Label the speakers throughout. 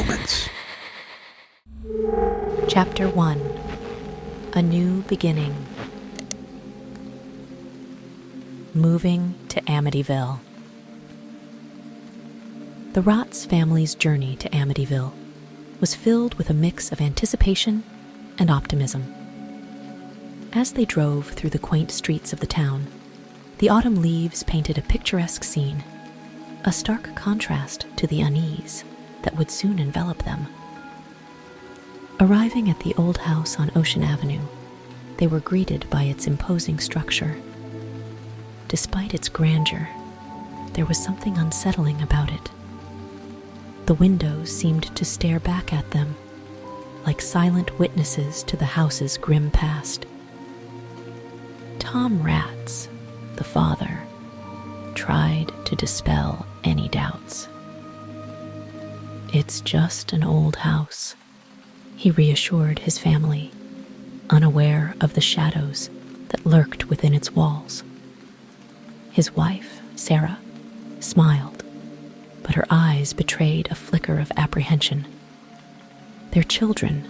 Speaker 1: moments.
Speaker 2: Chapter 1. A New Beginning. Moving to Amityville. The Ratz family's journey to Amityville was filled with a mix of anticipation and optimism. As they drove through the quaint streets of the town, the autumn leaves painted a picturesque scene, a stark contrast to the unease that would soon envelop them. Arriving at the old house on Ocean Avenue, they were greeted by its imposing structure. Despite its grandeur, there was something unsettling about it. The windows seemed to stare back at them, like silent witnesses to the house's grim past. Tom Ratz, the father, tried to dispel any doubts. "It's just an old house," he reassured his family, unaware of the shadows that lurked within its walls. His wife, Sarah, smiled, but her eyes betrayed a flicker of apprehension. Their children,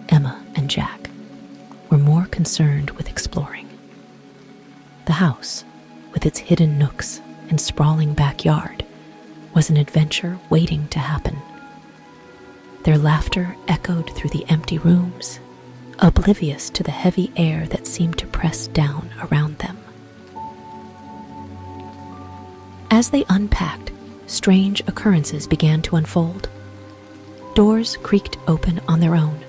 Speaker 2: Emma and Jack, were more concerned with exploring. The house, with its hidden nooks and sprawling backyard, was an adventure waiting to happen. Their laughter echoed through the empty rooms, oblivious to the heavy air that seemed to press down around them. As they unpacked, strange occurrences began to unfold. Doors creaked open on their own,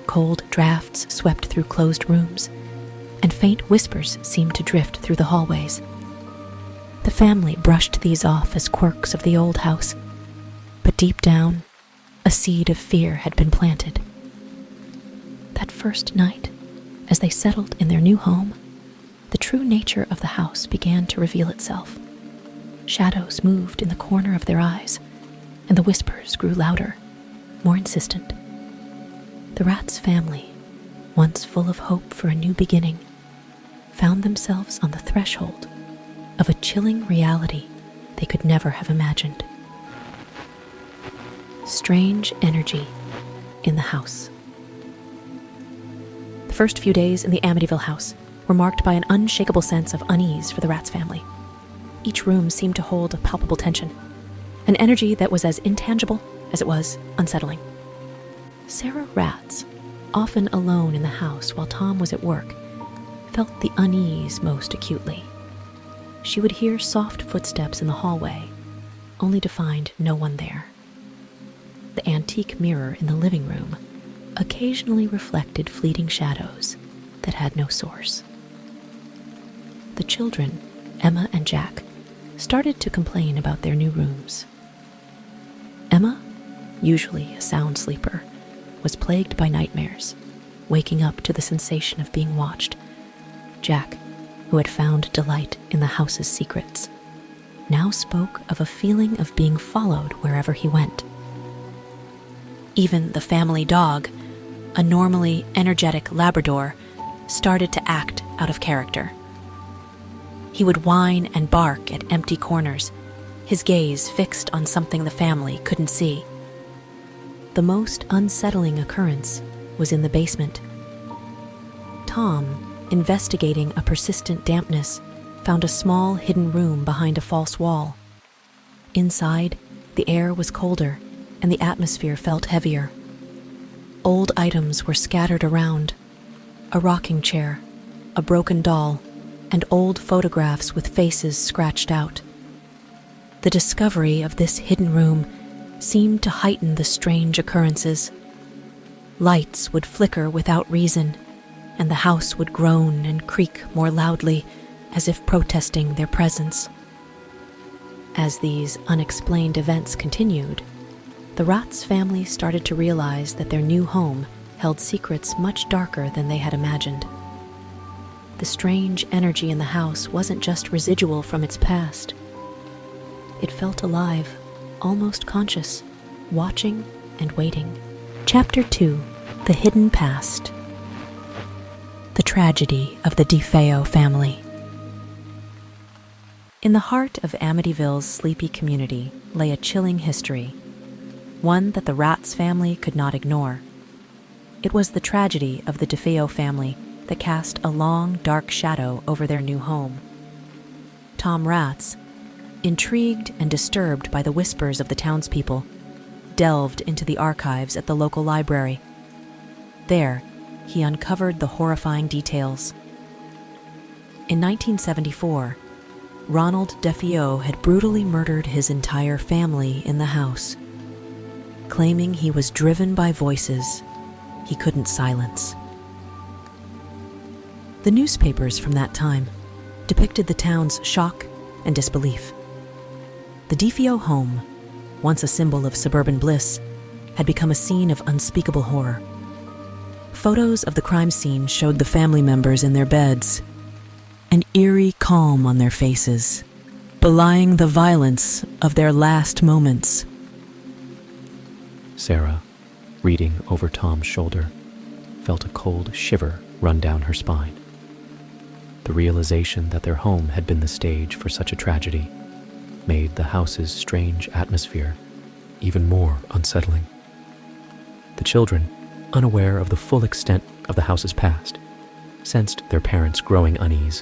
Speaker 2: cold drafts swept through closed rooms, and faint whispers seemed to drift through the hallways. The family brushed these off as quirks of the old house, but deep down, a seed of fear had been planted. That first night, as they settled in their new home, the true nature of the house began to reveal itself. Shadows moved in the corner of their eyes, and the whispers grew louder, more insistent. The Ratz family, once full of hope for a new beginning, found themselves on the threshold of a chilling reality they could never have imagined. Strange energy in the house. The first few days in the Amityville house were marked by an unshakable sense of unease for the Ratz family. Each room seemed to hold a palpable tension, an energy that was as intangible as it was unsettling. Sarah Ratz, often alone in the house while Tom was at work, felt the unease most acutely. She would hear soft footsteps in the hallway, only to find no one there. The antique mirror in the living room occasionally reflected fleeting shadows that had no source. The children, Emma and Jack, started to complain about their new rooms. Emma, usually a sound sleeper, was plagued by nightmares, waking up to the sensation of being watched. Jack, who had found delight in the house's secrets, now spoke of a feeling of being followed wherever he went. Even the family dog, a normally energetic Labrador, started to act out of character. He would whine and bark at empty corners, his gaze fixed on something the family couldn't see. The most unsettling occurrence was in the basement. Tom, investigating a persistent dampness, found a small hidden room behind a false wall. Inside, the air was colder and the atmosphere felt heavier. Old items were scattered around: a rocking chair, a broken doll, and old photographs with faces scratched out. The discovery of this hidden room seemed to heighten the strange occurrences. Lights would flicker without reason, and the house would groan and creak more loudly, as if protesting their presence. As these unexplained events continued, the Ratz family started to realize that their new home held secrets much darker than they had imagined. The strange energy in the house wasn't just residual from its past. It felt alive, almost conscious, watching and waiting. Chapter 2. The Hidden Past. The tragedy of the Defeo family. In the heart of Amityville's sleepy community lay a chilling history. one that the Ratz family could not ignore. It was the tragedy of the Defeo family that cast a long, dark shadow over their new home. Tom Ratz, intrigued and disturbed by the whispers of the townspeople, delved into the archives at the local library. There, he uncovered the horrifying details. In 1974, Ronald Defeo had brutally murdered his entire family in the house, claiming he was driven by voices he couldn't silence. The newspapers from that time depicted the town's shock and disbelief. The Defeo home, once a symbol of suburban bliss, had become a scene of unspeakable horror. Photos of the crime scene showed the family members in their beds, an eerie calm on their faces, belying the violence of their last moments.
Speaker 1: Sarah, reading over Tom's shoulder, felt a cold shiver run down her spine. The realization that their home had been the stage for such a tragedy made the house's strange atmosphere even more unsettling. The children, unaware of the full extent of the house's past, sensed their parents' growing unease.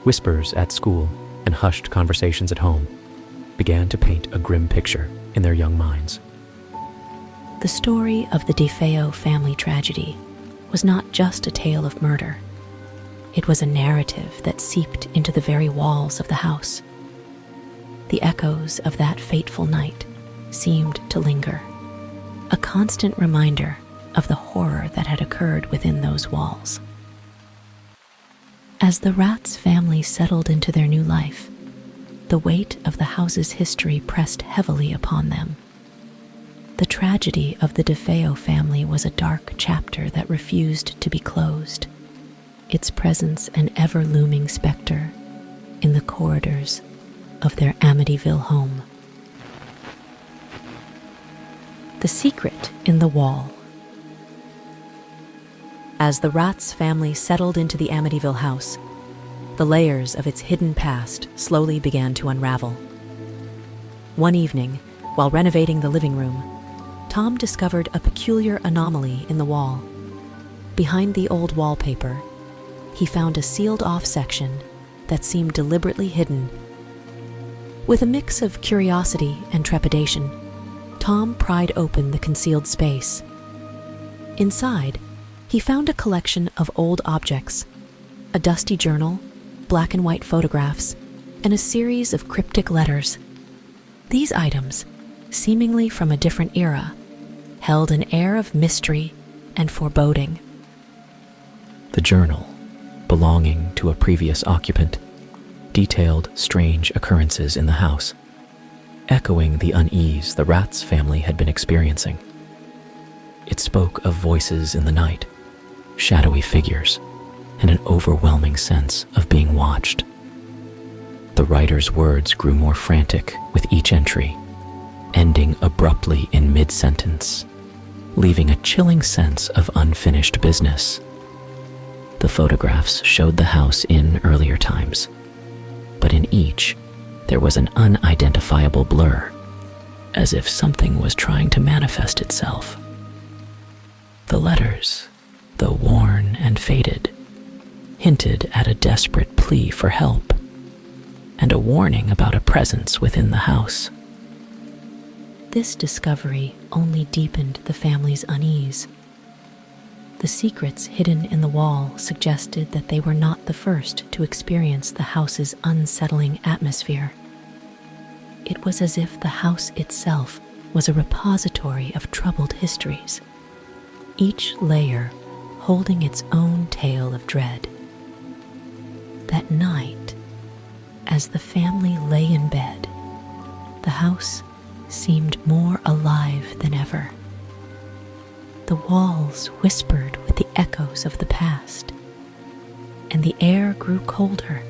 Speaker 1: Whispers at school and hushed conversations at home began to paint a grim picture in their young minds.
Speaker 2: The story of the Defeo family tragedy was not just a tale of murder. It was a narrative that seeped into the very walls of the house. The echoes of that fateful night seemed to linger, a constant reminder of the horror that had occurred within those walls. As the Ratz family settled into their new life, the weight of the house's history pressed heavily upon them. The tragedy of the Defeo family was a dark chapter that refused to be closed, its presence an ever-looming specter in the corridors of their Amityville home. The secret in the wall. As the Ratz family settled into the Amityville house, the layers of its hidden past slowly began to unravel. One evening, while renovating the living room, Tom discovered a peculiar anomaly in the wall. Behind the old wallpaper, he found a sealed-off section that seemed deliberately hidden. With a mix of curiosity and trepidation, Tom pried open the concealed space. Inside, he found a collection of old objects, a dusty journal, black and white photographs, and a series of cryptic letters. These items, seemingly from a different era, held an air of mystery and foreboding.
Speaker 1: The journal, belonging to a previous occupant, detailed strange occurrences in the house, echoing the unease the Ratz family had been experiencing. It spoke of voices in the night, shadowy figures, and an overwhelming sense of being watched. The writer's words grew more frantic with each entry, ending abruptly in mid-sentence, leaving a chilling sense of unfinished business. The photographs showed the house in earlier times, but in each, there was an unidentifiable blur, as if something was trying to manifest itself. The letters, though worn and faded, hinted at a desperate plea for help and a warning about a presence within the house.
Speaker 2: This discovery only deepened the family's unease. The secrets hidden in the wall suggested that they were not the first to experience the house's unsettling atmosphere. It was as if the house itself was a repository of troubled histories, each layer holding its own tale of dread. That night, as the family lay in bed, the house seemed more alive than ever. The walls whispered with the echoes of the past, and the air grew colder,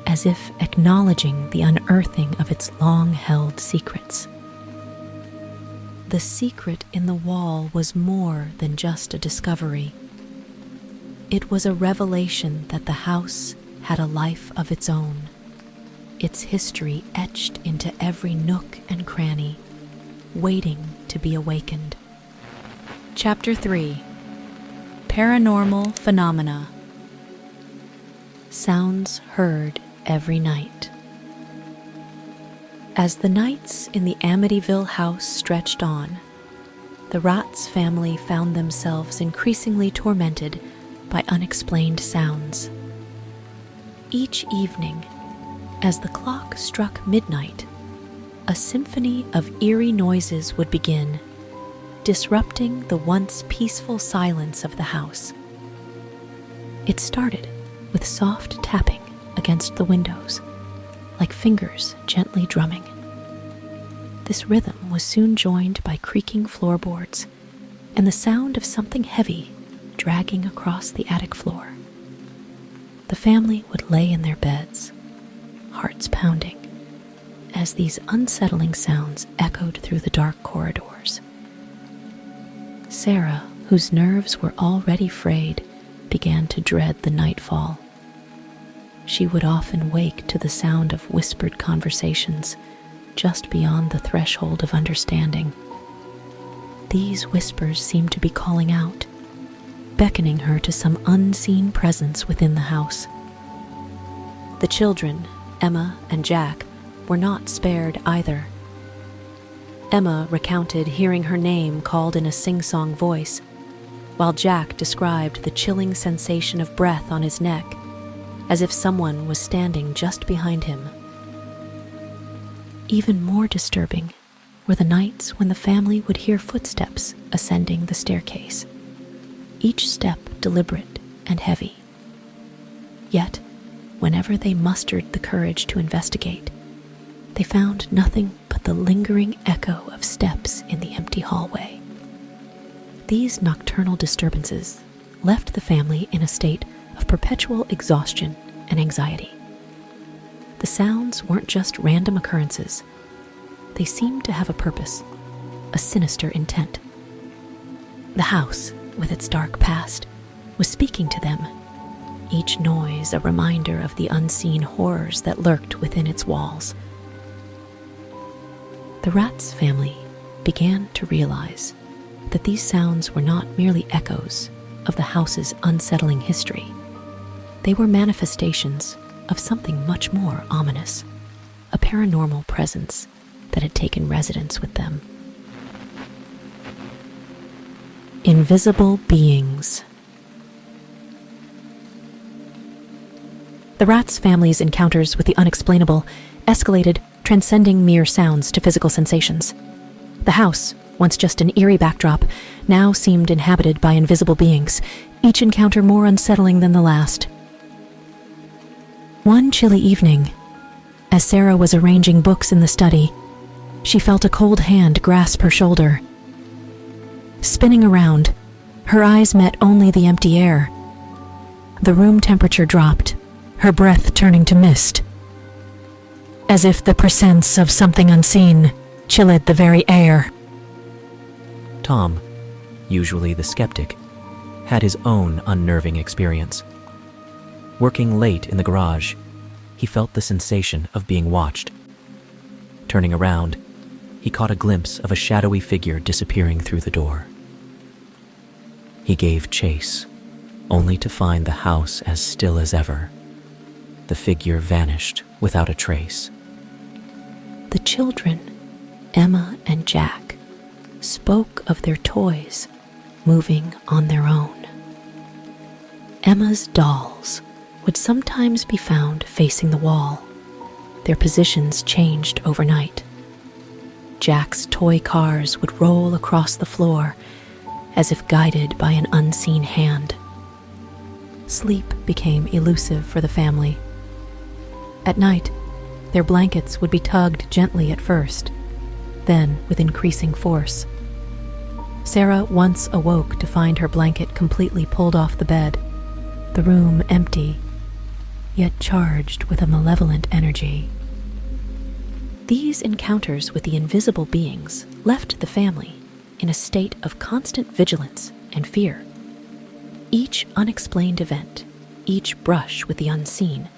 Speaker 2: as if acknowledging the unearthing of its long-held secrets. The secret in the wall was more than just a discovery. It was a revelation that the house had a life of its own, its history etched into every nook and cranny. waiting to be awakened. Chapter 3: Paranormal Phenomena. Sounds heard every night. As the nights in the Amityville house stretched on, the Ratz family found themselves increasingly tormented by unexplained sounds. Each evening, as the clock struck midnight, a symphony of eerie noises would begin, disrupting the once peaceful silence of the house. It started with soft tapping against the windows, like fingers gently drumming. This rhythm was soon joined by creaking floorboards and the sound of something heavy dragging across the attic floor. The family would lay in their beds, hearts pounding, as these unsettling sounds echoed through the dark corridors. Sarah, whose nerves were already frayed, began to dread the nightfall. She would often wake to the sound of whispered conversations just beyond the threshold of understanding. These whispers seemed to be calling out, beckoning her to some unseen presence within the house. The children, Emma and Jack, were not spared either. Emma recounted hearing her name called in a sing-song voice, while Jack described the chilling sensation of breath on his neck, as if someone was standing just behind him. Even more disturbing were the nights when the family would hear footsteps ascending the staircase, each step deliberate and heavy. Yet, whenever they mustered the courage to investigate, they found nothing but the lingering echo of steps in the empty hallway. These nocturnal disturbances left the family in a state of perpetual exhaustion and anxiety. The sounds weren't just random occurrences. They seemed to have a purpose, a sinister intent. The house, with its dark past, was speaking to them, each noise a reminder of the unseen horrors that lurked within its walls. The Ratz family began to realize that these sounds were not merely echoes of the house's unsettling history. They were manifestations of something much more ominous, a paranormal presence that had taken residence with them. Invisible beings. The Ratz family's encounters with the unexplainable escalated, transcending mere sounds to physical sensations. The house, once just an eerie backdrop, now seemed inhabited by invisible beings, each encounter more unsettling than the last. One chilly evening, as Sarah was arranging books in the study, she felt a cold hand grasp her shoulder. Spinning around, her eyes met only the empty air. The room temperature dropped, her breath turning to mist, as if the presence of something unseen chilled the very air.
Speaker 1: Tom, usually the skeptic, had his own unnerving experience. Working late in the garage, he felt the sensation of being watched. Turning around, he caught a glimpse of a shadowy figure disappearing through the door. He gave chase, only to find the house as still as ever. The figure vanished without a trace.
Speaker 2: The children, Emma and Jack, spoke of their toys moving on their own. Emma's dolls would sometimes be found facing the wall. Their positions changed overnight. Jack's toy cars would roll across the floor as if guided by an unseen hand. Sleep became elusive for the family. At night, their blankets would be tugged gently at first, then with increasing force. Sarah once awoke to find her blanket completely pulled off the bed, the room empty, yet charged with a malevolent energy. These encounters with the invisible beings left the family in a state of constant vigilance and fear. Each unexplained event, each brush with the unseen,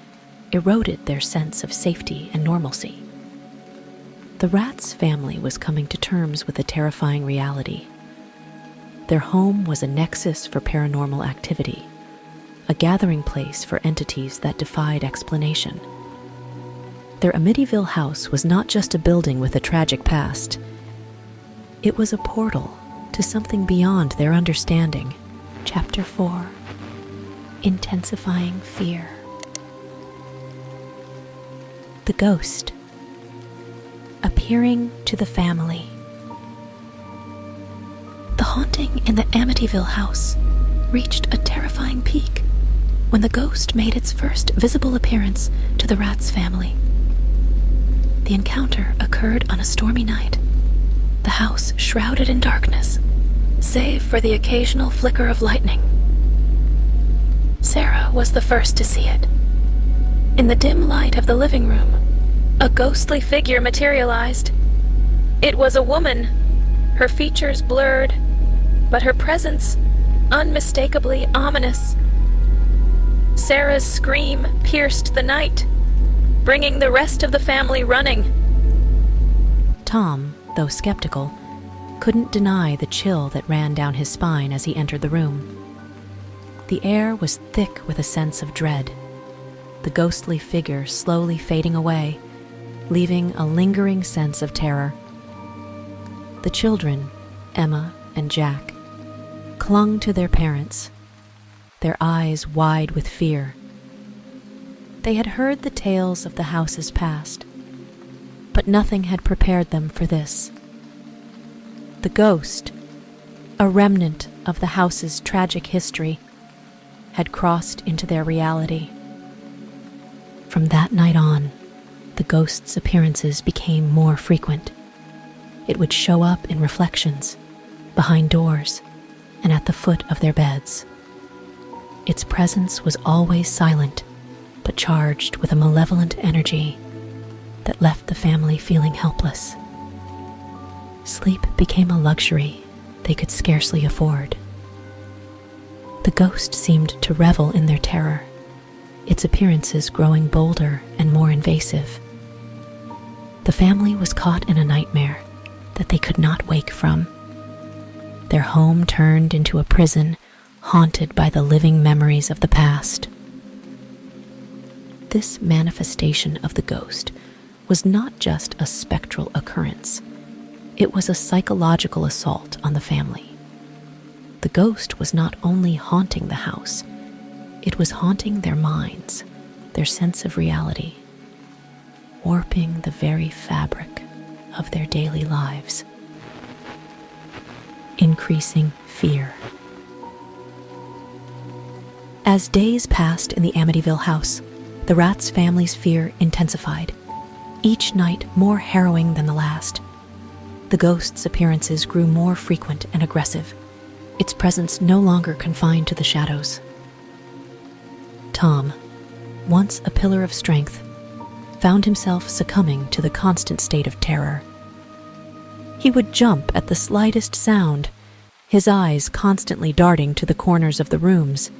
Speaker 2: eroded their sense of safety and normalcy. The Ratz family was coming to terms with a terrifying reality. Their home was a nexus for paranormal activity, a gathering place for entities that defied explanation. Their Amityville house was not just a building with a tragic past. It was a portal to something beyond their understanding. Chapter 4: Intensifying Fear. The ghost appearing to the family. The haunting in the Amityville house reached a terrifying peak when the ghost made its first visible appearance to the Ratz family. The encounter occurred on a stormy night, the house shrouded in darkness, save for the occasional flicker of lightning. Sarah was the first to see it. In the dim light of the living room, a ghostly figure materialized. It was a woman, her features blurred, but her presence unmistakably ominous. Sarah's scream pierced the night, bringing the rest of the family running. Tom, though skeptical, couldn't deny the chill that ran down his spine as he entered the room. The air was thick with a sense of dread, the ghostly figure slowly fading away, leaving a lingering sense of terror. The children, Emma and Jack, clung to their parents, their eyes wide with fear. They had heard the tales of the house's past, but nothing had prepared them for this. The ghost, a remnant of the house's tragic history, had crossed into their reality. From that night on, the ghost's appearances became more frequent. It would show up in reflections, behind doors, and at the foot of their beds. Its presence was always silent, but charged with a malevolent energy that left the family feeling helpless. Sleep became a luxury they could scarcely afford. The ghost seemed to revel in their terror, its appearances growing bolder and more invasive. The family was caught in a nightmare that they could not wake from. Their home turned into a prison haunted by the living memories of the past. This manifestation of the ghost was not just a spectral occurrence. It was a psychological assault on the family. The ghost was not only haunting the house, it was haunting their minds, their sense of reality, warping the very fabric of their daily lives. Increasing fear. As days passed in the Amityville house, the Ratz family's fear intensified, each night more harrowing than the last. The ghost's appearances grew more frequent and aggressive, its presence no longer confined to the shadows. Tom, once a pillar of strength, found himself succumbing to the constant state of terror. He would jump at the slightest sound, his eyes constantly darting to the corners of the rooms,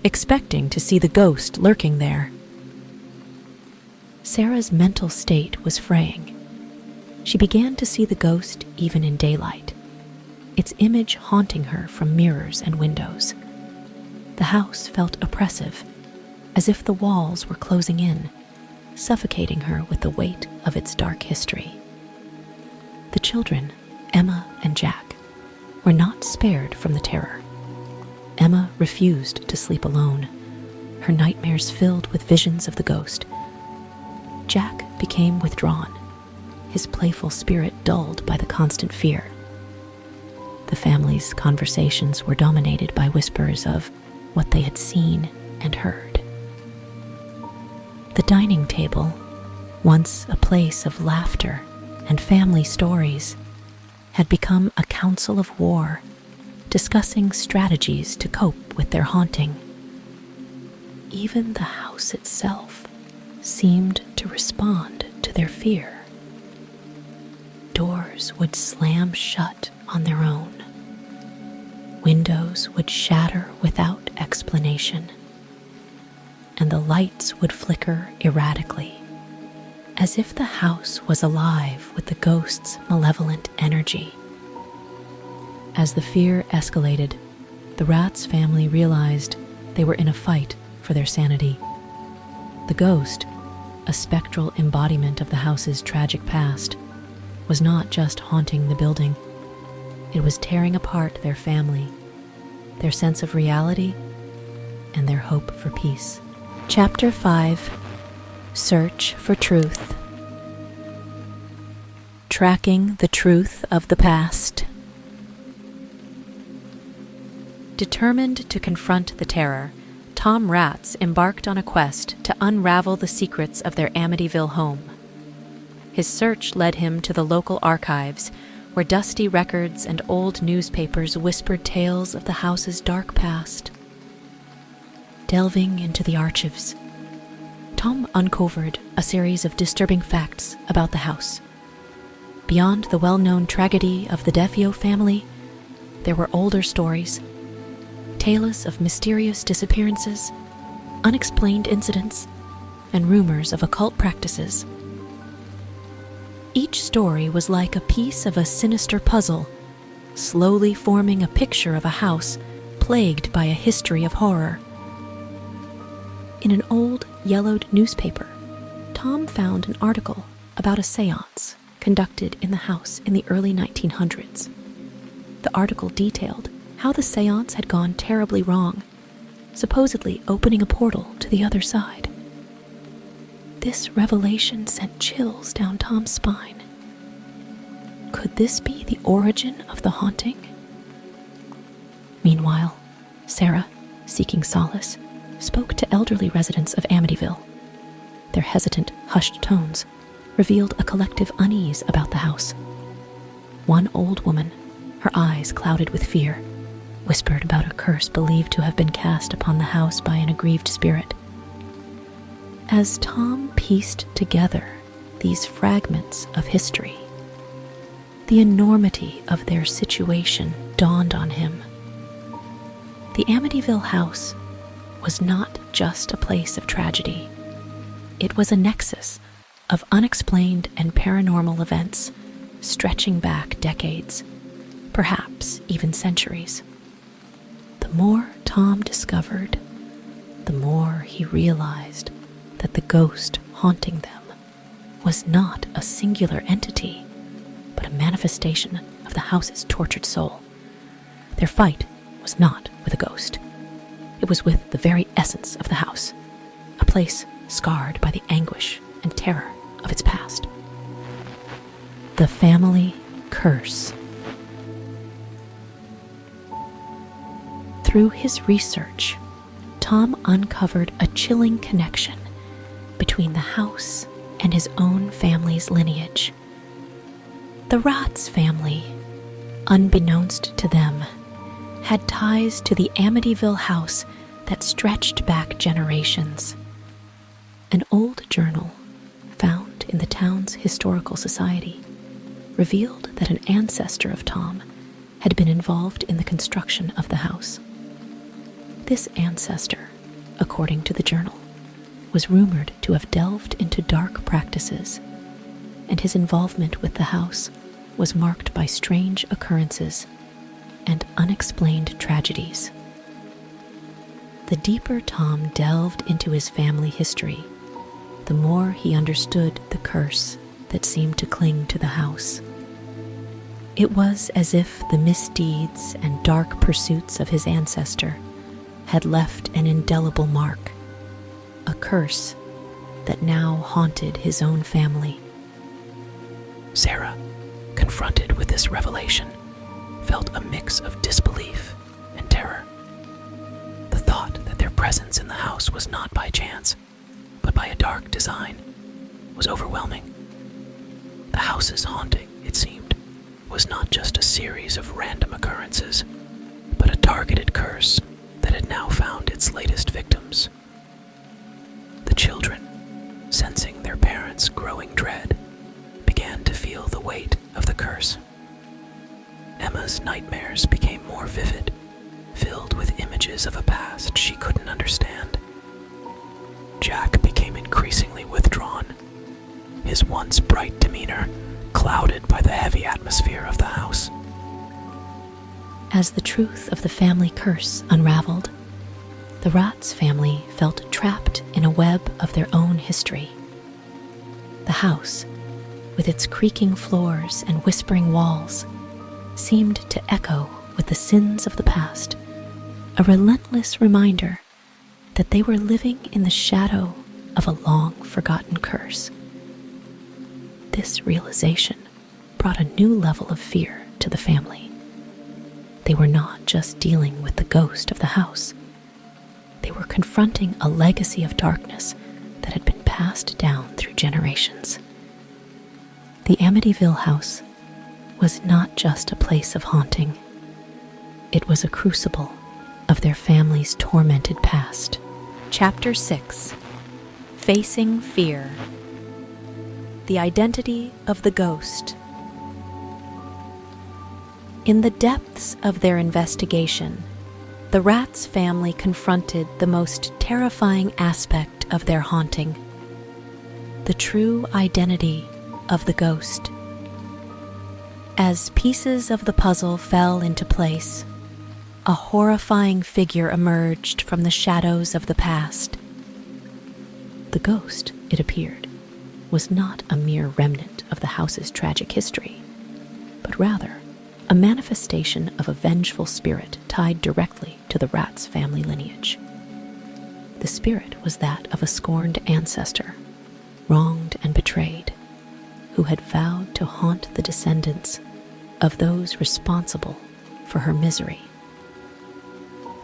Speaker 2: expecting to see the ghost lurking there. Sarah's mental state was fraying. She began to see the ghost even in daylight, its image haunting her from mirrors and windows. The house felt oppressive, as if the walls were closing in, suffocating her with the weight of its dark history. The children, Emma and Jack, were not spared from the terror. Emma refused to sleep alone, her nightmares filled with visions of the ghost. Jack became withdrawn, his playful spirit dulled by the constant fear. The family's conversations were dominated by whispers of what they had seen and heard. The dining table, once a place of laughter and family stories, had become a council of war, discussing strategies to cope with their haunting. Even the house itself seemed to respond to their fear. Doors would slam shut on their own. Windows would shatter without explanation, and the lights would flicker erratically, as if the house was alive with the ghost's malevolent energy. As the fear escalated, the Ratz family realized they were in a fight for their sanity. The ghost, a spectral embodiment of the house's tragic past, was not just haunting the building. It was tearing apart their family, their sense of reality, and their hope for peace. Chapter 5: Search for Truth. Tracking the truth of the past. Determined to confront the terror, Tom Ratz embarked on a quest to unravel the secrets of their Amityville home. His search led him to the local archives, where dusty records and old newspapers whispered tales of the house's dark past. Delving into the archives, Tom uncovered a series of disturbing facts about the house. Beyond the well-known tragedy of the Defeo family, there were older stories, tales of mysterious disappearances, unexplained incidents, and rumors of occult practices. Each story was like a piece of a sinister puzzle, slowly forming a picture of a house plagued by a history of horror. In an old, yellowed newspaper, Tom found an article about a seance conducted in the house in the early 1900s. The article detailed how the seance had gone terribly wrong, supposedly opening a portal to the other side. This revelation sent chills down Tom's spine. Could this be the origin of the haunting? Meanwhile, Sarah, seeking solace, spoke to elderly residents of Amityville. Their hesitant, hushed tones revealed a collective unease about the house. One old woman, her eyes clouded with fear, whispered about a curse believed to have been cast upon the house by an aggrieved spirit. As Tom pieced together these fragments of history, the enormity of their situation dawned on him. The Amityville house was not just a place of tragedy. It was a nexus of unexplained and paranormal events stretching back decades, perhaps even centuries. The more Tom discovered, the more he realized that the ghost haunting them was not a singular entity, but a manifestation of the house's tortured soul. Their fight was not with a ghost. It was with the very essence of the house, a place scarred by the anguish and terror of its past. The family curse. Through his research, Tom uncovered a chilling connection between the house and his own family's lineage. The Ratz family, unbeknownst to them, had ties to the Amityville house that stretched back generations. An old journal found in the town's historical society revealed that an ancestor of Tom had been involved in the construction of the house. This ancestor, according to the journal, was rumored to have delved into dark practices, and his involvement with the house was marked by strange occurrences and unexplained tragedies. The deeper Tom delved into his family history, the more he understood the curse that seemed to cling to the house. It was as if the misdeeds and dark pursuits of his ancestor had left an indelible mark, a curse that now haunted his own family.
Speaker 1: Sarah, confronted with this revelation, felt a mix of disbelief and terror. The thought that their presence in the house was not by chance, but by a dark design, was overwhelming. The house's haunting, it seemed, was not just a series of random occurrences, but a targeted curse that had now found its latest victims. The children, sensing their parents' growing dread, began to feel the weight of the curse. Emma's nightmares became more vivid, filled with images of a past she couldn't understand. Jack became increasingly withdrawn, his once bright demeanor clouded by the heavy atmosphere of the house.
Speaker 2: As the truth of the family curse unraveled, the Ratz family felt trapped in a web of their own history. The house, with its creaking floors and whispering walls, seemed to echo with the sins of the past, a relentless reminder that they were living in the shadow of a long-forgotten curse. This realization brought a new level of fear to the family. They were not just dealing with the ghost of the house. They were confronting a legacy of darkness that had been passed down through generations. The Amityville house was not just a place of haunting. It was a crucible of their family's tormented past. Chapter 6: Facing Fear. The Identity of the Ghost. In the depths of their investigation, the Ratz family confronted the most terrifying aspect of their haunting: the true identity of the ghost. As pieces of the puzzle fell into place, a horrifying figure emerged from the shadows of the past. The ghost, it appeared, was not a mere remnant of the house's tragic history, but rather a manifestation of a vengeful spirit tied directly to the Ratz family lineage. The spirit was that of a scorned ancestor, wronged and betrayed, who had vowed to haunt the descendants of those responsible for her misery.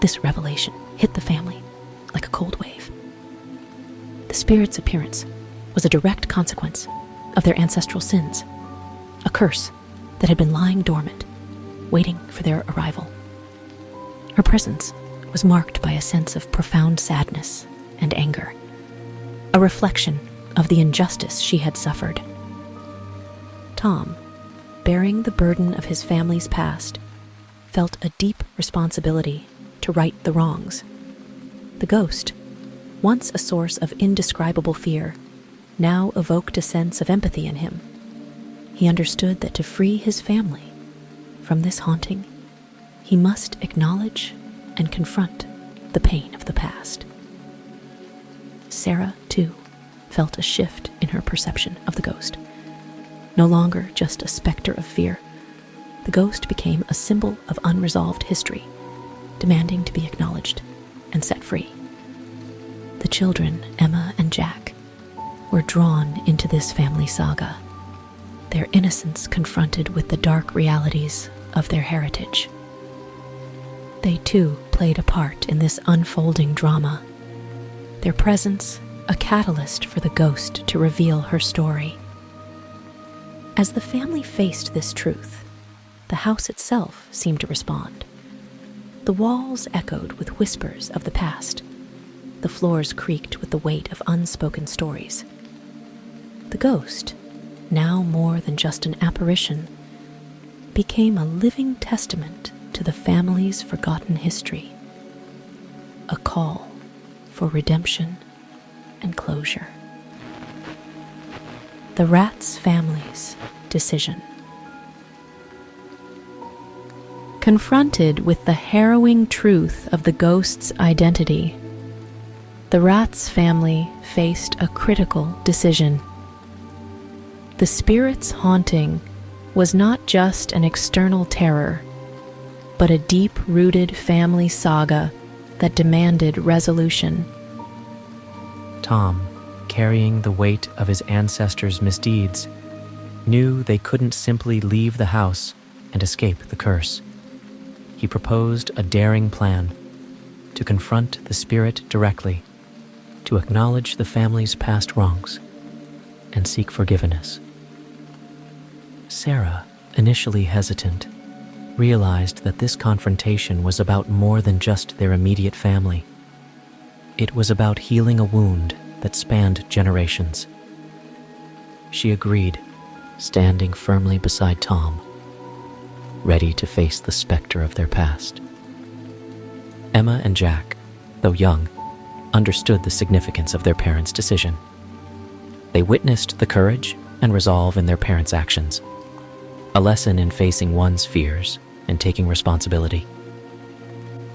Speaker 2: This revelation hit the family like a cold wave. The spirit's appearance was a direct consequence of their ancestral sins, a curse that had been lying dormant, waiting for their arrival. Her presence was marked by a sense of profound sadness and anger, a reflection of the injustice she had suffered. Tom, bearing the burden of his family's past, felt a deep responsibility to right the wrongs. The ghost, once a source of indescribable fear, now evoked a sense of empathy in him. He understood that to free his family from this haunting, he must acknowledge and confront the pain of the past. Sarah, too, felt a shift in her perception of the ghost. No longer just a specter of fear, the ghost became a symbol of unresolved history, demanding to be acknowledged and set free. The children, Emma and Jack, were drawn into this family saga, their innocence confronted with the dark realities of their heritage. They too played a part in this unfolding drama, their presence a catalyst for the ghost to reveal her story. As the family faced this truth, the house itself seemed to respond. The walls echoed with whispers of the past. The floors creaked with the weight of unspoken stories. The ghost, now more than just an apparition, became a living testament to the family's forgotten history, a call for redemption and closure. The Ratz family's decision. Confronted with the harrowing truth of the ghost's identity, the Ratz family faced a critical decision. The spirit's haunting was not just an external terror, but a deep-rooted family saga that demanded resolution.
Speaker 1: Tom, carrying the weight of his ancestors' misdeeds, knew they couldn't simply leave the house and escape the curse. He proposed a daring plan to confront the spirit directly, to acknowledge the family's past wrongs, and seek forgiveness. Sarah, initially hesitant, realized that this confrontation was about more than just their immediate family. It was about healing a wound that spanned generations. She agreed, standing firmly beside Tom, ready to face the specter of their past. Emma and Jack, though young, understood the significance of their parents' decision. They witnessed the courage and resolve in their parents' actions, a lesson in facing one's fears and taking responsibility.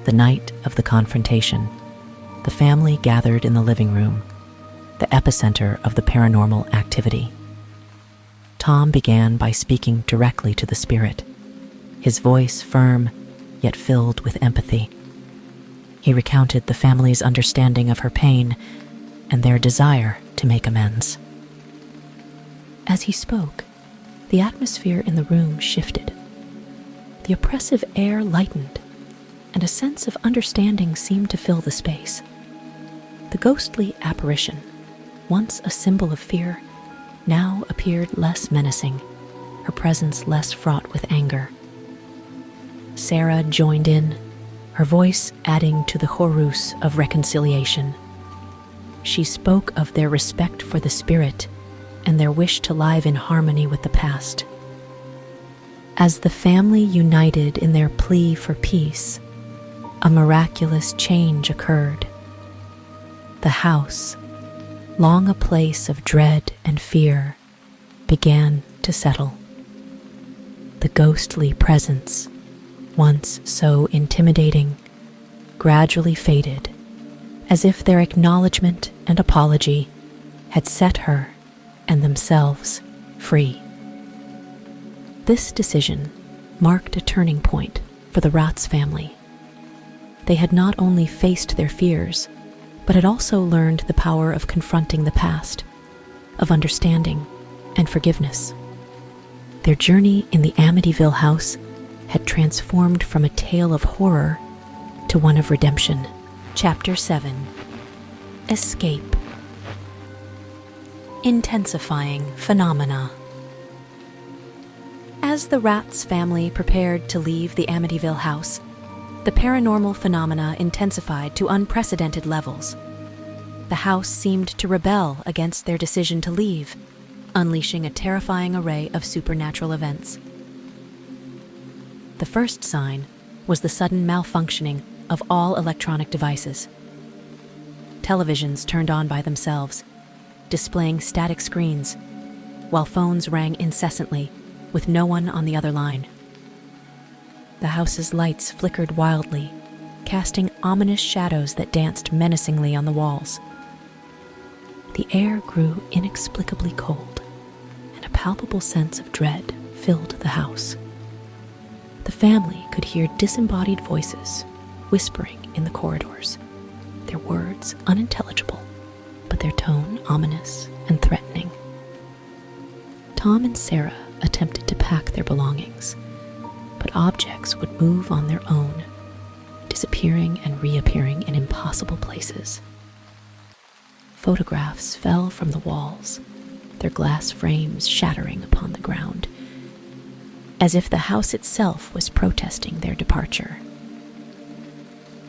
Speaker 2: The night of the confrontation, the family gathered in the living room, the epicenter of the paranormal activity. Tom began by speaking directly to the spirit, his voice firm yet filled with empathy. He recounted the family's understanding of her pain and their desire to make amends. As he spoke, the atmosphere in the room shifted. The oppressive air lightened, and a sense of understanding seemed to fill the space. The ghostly apparition, once a symbol of fear, now appeared less menacing, her presence less fraught with anger. Sarah joined in, her voice adding to the chorus of reconciliation. She spoke of their respect for the spirit and their wish to live in harmony with the past. As the family united in their plea for peace, a miraculous change occurred. The house, long a place of dread and fear, began to settle. The ghostly presence, once so intimidating, gradually faded, as if their acknowledgement and apology had set her and themselves free. This decision marked a turning point for the Ratz family. They had not only faced their fears, but had also learned the power of confronting the past, of understanding and forgiveness. Their journey in the Amityville house had transformed from a tale of horror to one of redemption. Chapter 7. Escape. Intensifying phenomena. As the Ratz family prepared to leave the Amityville house, the paranormal phenomena intensified to unprecedented levels. The house seemed to rebel against their decision to leave, unleashing a terrifying array of supernatural events. The first sign was the sudden malfunctioning of all electronic devices. Televisions turned on by themselves, displaying static screens, while phones rang incessantly with no one on the other line. The house's lights flickered wildly, casting ominous shadows that danced menacingly on the walls. The air grew inexplicably cold, and a palpable sense of dread filled the house. The family could hear disembodied voices whispering in the corridors, their words unintelligible, but their tone ominous and threatening. Tom and Sarah attempted to pack their belongings, but objects would move on their own, disappearing and reappearing in impossible places. Photographs fell from the walls, their glass frames shattering upon the ground, as if the house itself was protesting their departure.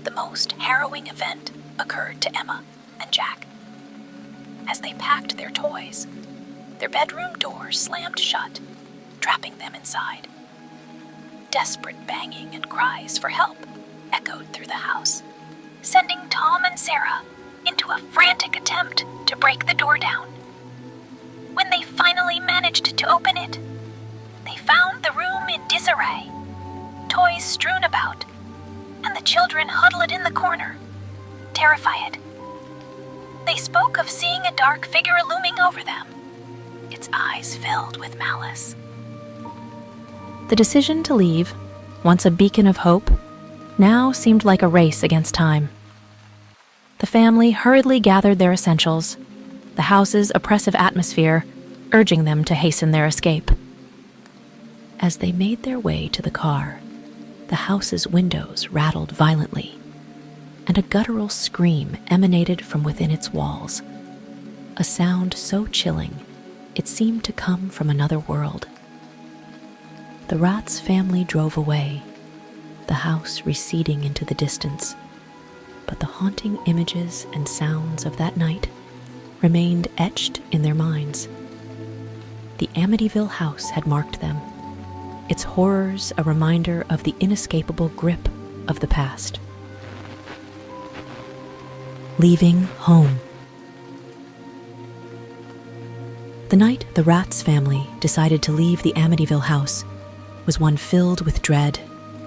Speaker 2: The most harrowing event occurred to Emma and Jack. As they packed their toys, their bedroom door slammed shut, trapping them inside. Desperate banging and cries for help echoed through the house, sending Tom and Sarah into a frantic attempt to break the door down. When they finally managed to open it, they found the room in disarray, toys strewn about, and the children huddled in the corner, terrified. They spoke of seeing a dark figure looming over them, its eyes filled with malice. The decision to leave, once a beacon of hope, now seemed like a race against time. The family hurriedly gathered their essentials, the house's oppressive atmosphere urging them to hasten their escape. As they made their way to the car, the house's windows rattled violently, and a guttural scream emanated from within its walls, a sound so chilling it seemed to come from another world. The Ratz family drove away, the house receding into the distance, but the haunting images and sounds of that night remained etched in their minds. The Amityville house had marked them, its horrors a reminder of the inescapable grip of the past. Leaving home. The night the Ratz family decided to leave the Amityville house was one filled with dread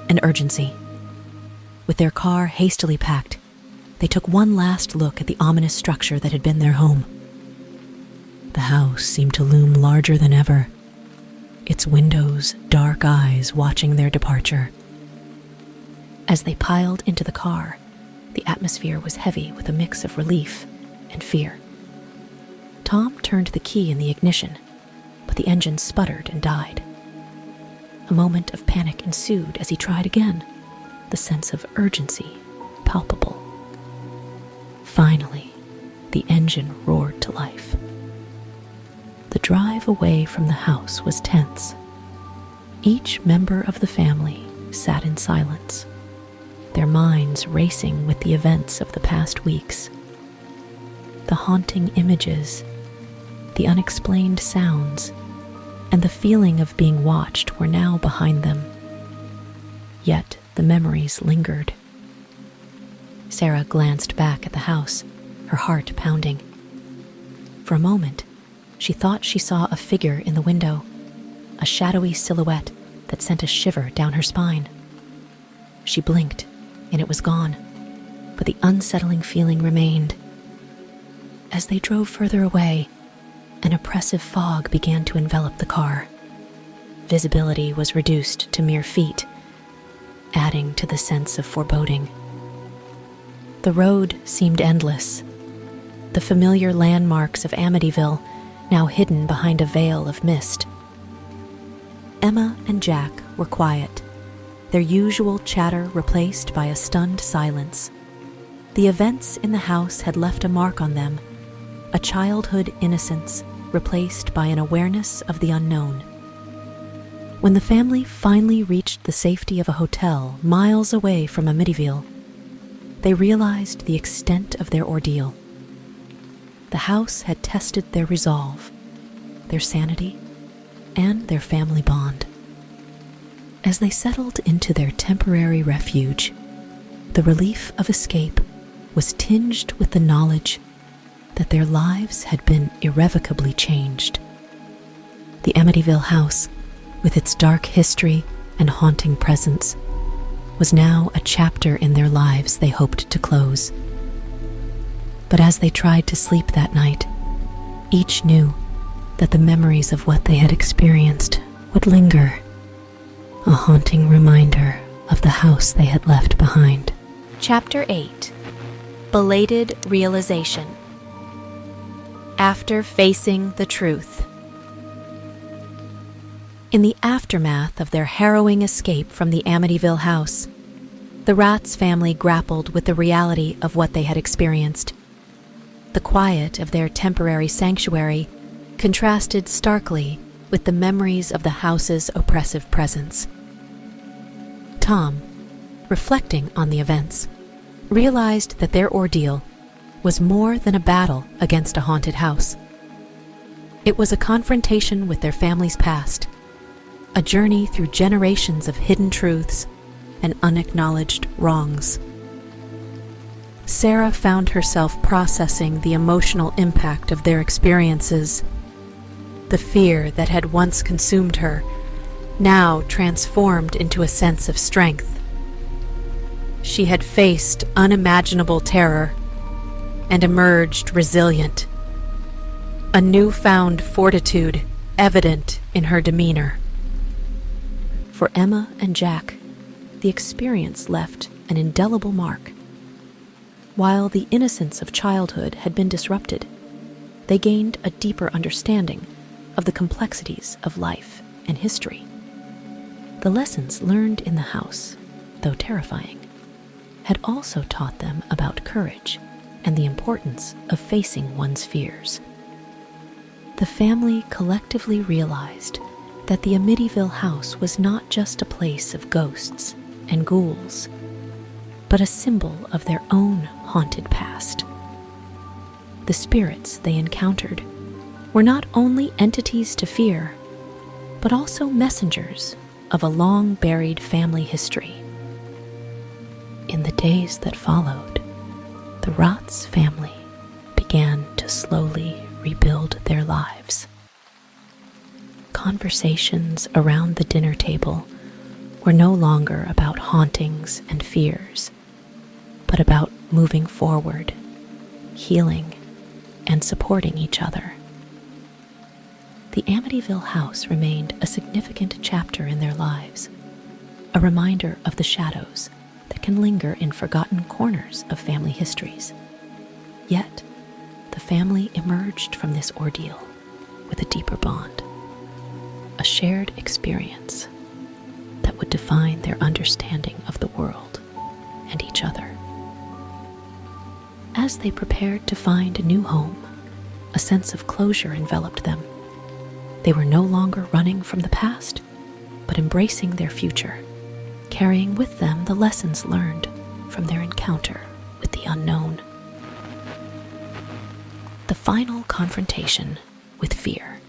Speaker 2: and urgency. With their car hastily packed, they took one last look at the ominous structure that had been their home. The house seemed to loom larger than ever, its windows dark eyes watching their departure. As they piled into the car, the atmosphere was heavy with a mix of relief and fear. Tom turned the key in the ignition, but the engine sputtered and died. A moment of panic ensued as he tried again, the sense of urgency palpable. Finally, the engine roared to life. The drive away from the house was tense. Each member of the family sat in silence, their minds racing with the events of the past weeks. The haunting images, the unexplained sounds, and the feeling of being watched were now behind them. Yet the memories lingered. Sarah glanced back at the house, her heart pounding. For a moment, she thought she saw a figure in the window, a shadowy silhouette that sent a shiver down her spine. She blinked, and it was gone, but the unsettling feeling remained. As they drove further away, an oppressive fog began to envelop the car. Visibility was reduced to mere feet, adding to the sense of foreboding. The road seemed endless, the familiar landmarks of Amityville now hidden behind a veil of mist. Emma and Jack were quiet, their usual chatter replaced by a stunned silence. The events in the house had left a mark on them, a childhood innocence replaced by an awareness of the unknown. When the family finally reached the safety of a hotel miles away from Amityville, they realized the extent of their ordeal. The house had tested their resolve, their sanity, and their family bond. As they settled into their temporary refuge, the relief of escape was tinged with the knowledge that their lives had been irrevocably changed. The Amityville house, with its dark history and haunting presence, was now a chapter in their lives they hoped to close. But as they tried to sleep that night, each knew that the memories of what they had experienced would linger, a haunting reminder of the house they had left behind.
Speaker 3: Chapter 8. Belated Realization. After facing the truth.
Speaker 2: In the aftermath of their harrowing escape from the Amityville house, the Ratz family grappled with the reality of what they had experienced. The quiet of their temporary sanctuary contrasted starkly with the memories of the house's oppressive presence. Tom, reflecting on the events, realized that their ordeal was more than a battle against a haunted house. It was a confrontation with their family's past, a journey through generations of hidden truths and unacknowledged wrongs. Sarah found herself processing the emotional impact of their experiences. The fear that had once consumed her now transformed into a sense of strength. She had faced unimaginable terror and emerged resilient, a newfound fortitude evident in her demeanor. For Emma and Jack, the experience left an indelible mark. While the innocence of childhood had been disrupted, they gained a deeper understanding of the complexities of life and history. The lessons learned in the house, though terrifying, had also taught them about courage and the importance of facing one's fears. The family collectively realized that the Amityville house was not just a place of ghosts and ghouls, but a symbol of their own haunted past. The spirits they encountered were not only entities to fear, but also messengers of a long-buried family history. In the days that followed, the Ratz family began to slowly rebuild their lives. Conversations around the dinner table were no longer about hauntings and fears, but about moving forward, healing, and supporting each other. The Amityville house remained a significant chapter in their lives, a reminder of the shadows that can linger in forgotten corners of family histories. Yet, the family emerged from this ordeal with a deeper bond, a shared experience that would define their understanding of the world and each other. As they prepared to find a new home, a sense of closure enveloped them. They were no longer running from the past, but embracing their future, carrying with them the lessons learned from their encounter with the unknown. The final confrontation with fear.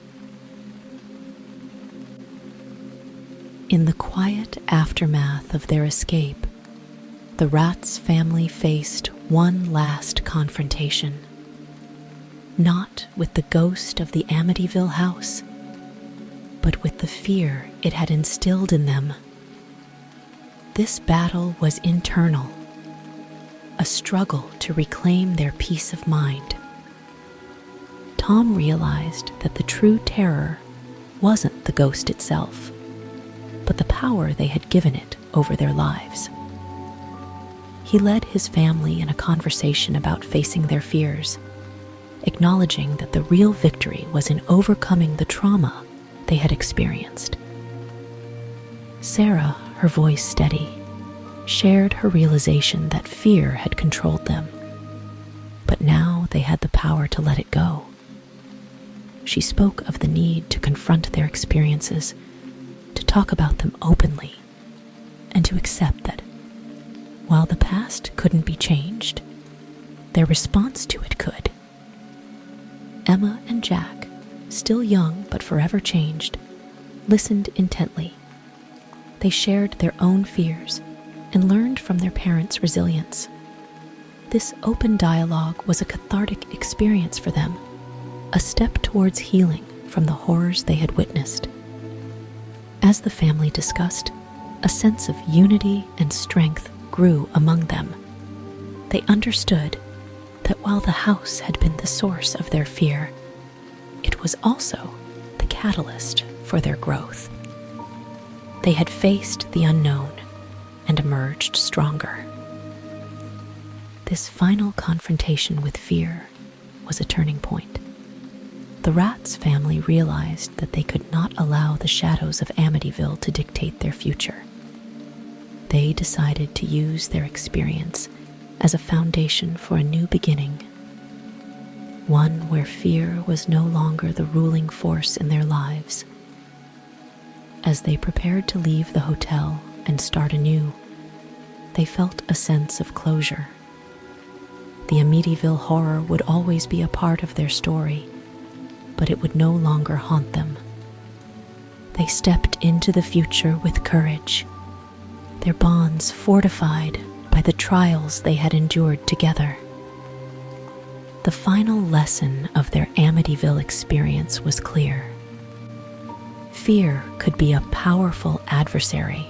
Speaker 2: In the quiet aftermath of their escape, the Ratz family faced one last confrontation. Not with the ghost of the Amityville house, but with the fear it had instilled in them. This battle was internal, a struggle to reclaim their peace of mind. Tom realized that the true terror wasn't the ghost itself, but the power they had given it over their lives. He led his family in a conversation about facing their fears, acknowledging that the real victory was in overcoming the trauma they had experienced. Sarah, her voice steady, shared her realization that fear had controlled them, but now they had the power to let it go. She spoke of the need to confront their experiences, to talk about them openly, and to accept that while the past couldn't be changed, their response to it could. Emma and Jack, still young but forever changed, listened intently. They shared their own fears and learned from their parents' resilience. This open dialogue was a cathartic experience for them, a step towards healing from the horrors they had witnessed. As the family discussed, a sense of unity and strength grew among them. They understood that while the house had been the source of their fear, it was also the catalyst for their growth. They had faced the unknown and emerged stronger. This final confrontation with fear was a turning point. The Ratz family realized that they could not allow the shadows of Amityville to dictate their future. They decided to use their experience as a foundation for a new beginning, one where fear was no longer the ruling force in their lives. As they prepared to leave the hotel and start anew, they felt a sense of closure. The Amityville horror would always be a part of their story, but it would no longer haunt them. They stepped into the future with courage, their bonds fortified by the trials they had endured together. The final lesson of their Amityville experience was clear. Fear could be a powerful adversary,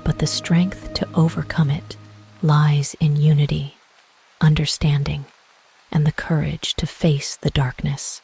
Speaker 2: but the strength to overcome it lies in unity, understanding, and the courage to face the darkness.